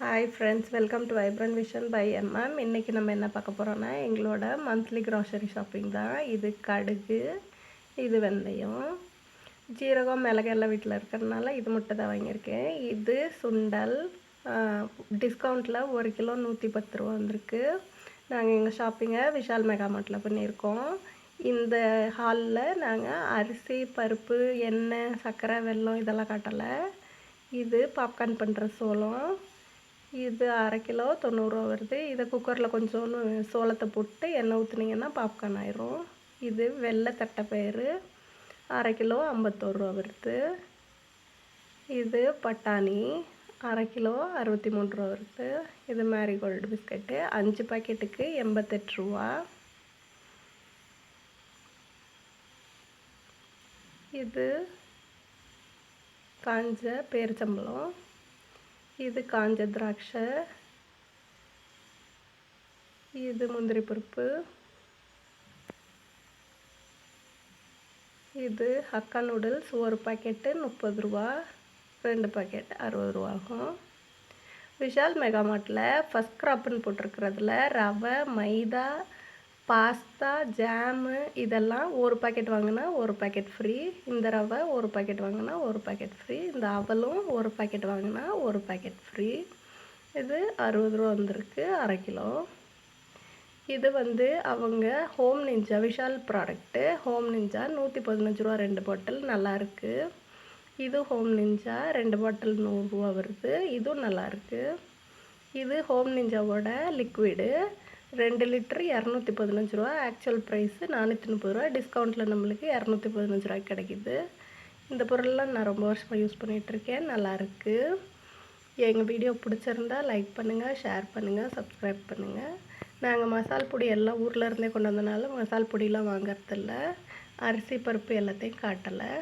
Hi friends, welcome to vibrant vision by MM. இன்றைக்கி நம்ம என்ன பார்க்க போகிறோன்னா எங்களோட மந்த்லி க்ராசரி ஷாப்பிங் தான். இது கடுகு, இது வெந்தயம், ஜீரகம், மிளகு எல்லாம் வீட்டில் இருக்கிறதுனால இது மட்டும் தான் வாங்கியிருக்கேன். இது சுண்டல், டிஸ்கவுண்ட்டில் 1 கிலோ 110 ரூபா வந்திருக்கு. நாங்கள் எங்கள் ஷாப்பிங்கை விஷால் மெகா மார்ட்டில் பண்ணியிருக்கோம். இந்த ஹாலில் நாங்கள் அரிசி, பருப்பு, எண்ணெய், சர்க்கரை, வெல்லம் இதெல்லாம் காட்டலை. இது பாப்கார்ன் பண்ணுற சோளம். இது 1/2 கிலோ 90 ரூபா வருது. இதை குக்கரில் கொஞ்சோன்னு சோளத்தை போட்டு எண்ணெய் ஊற்றுனீங்கன்னா பாப்கார்ன் ஆயிரும். இது வெள்ளை தட்டைப்பயிறு 1/2 கிலோ 51 ரூபா வருது. இது பட்டாணி 1/2 கிலோ 63 ரூபா வருது. இது மேரிகோல்டு பிஸ்கட்டு 5 பாக்கெட்டுக்கு 88 ரூபா. இது காஞ்ச பேரிச்சம்பழம், இது காஞ்ச திராட்சை, இது முந்திரி பருப்பு, இது ஹக்கா நூடுல்ஸ் 1 பாக்கெட்டு 30 ரூபா, 2 பாக்கெட் 60 ரூபா ஆகும். விஷால் மெகா மார்ட்டில் ஃபஸ்ட் கிராப்னு போட்டிருக்கிறதுல ரவை, மைதா, பாஸ்தா, ஜாமு இதெல்லாம் 1 பாக்கெட் வாங்கினா 1 பாக்கெட் ஃப்ரீ. இந்த ரவை 1 பாக்கெட் வாங்கினா 1 பாக்கெட் ஃப்ரீ. இந்த அவலும் 1 பாக்கெட் வாங்கினா 1 பாக்கெட் ஃப்ரீ. இது 60 ரூபா வந்திருக்கு 1/2 கிலோ. இது அவங்க home ninja Vishal product. Home ninja 115 ரூபா 2 பாட்டில், நல்லாயிருக்கு. இது ஹோம் நிஞ்சா 2 பாட்டில் 100 ரூபா வருது. இதுவும் நல்லாயிருக்கு. இது ஹோம் நிஞ்சாவோட லிக்விடு 2 லிட்டரு 215 ரூபா. ஆக்சுவல் ப்ரைஸு 430 ரூபா. டிஸ்கவுண்ட்டில் நம்மளுக்கு 215 ரூபாய்க்கு கிடைக்கிது. இந்த பொருள்லாம் நான் ரொம்ப வருஷமாக யூஸ் பண்ணிகிட்ருக்கேன், நல்லாயிருக்கு. எங்கள் வீடியோ பிடிச்சிருந்தா லைக் பண்ணுங்கள், ஷேர் பண்ணுங்கள், சப்ஸ்கிரைப் பண்ணுங்கள். நாங்கள் மசால் பொடி எல்லாம் ஊரில் இருந்தே கொண்டு வந்தனால மசால் பொடியெலாம் வாங்கறதில்ல. அரிசி, பருப்பு எல்லாத்தையும் காட்டலை.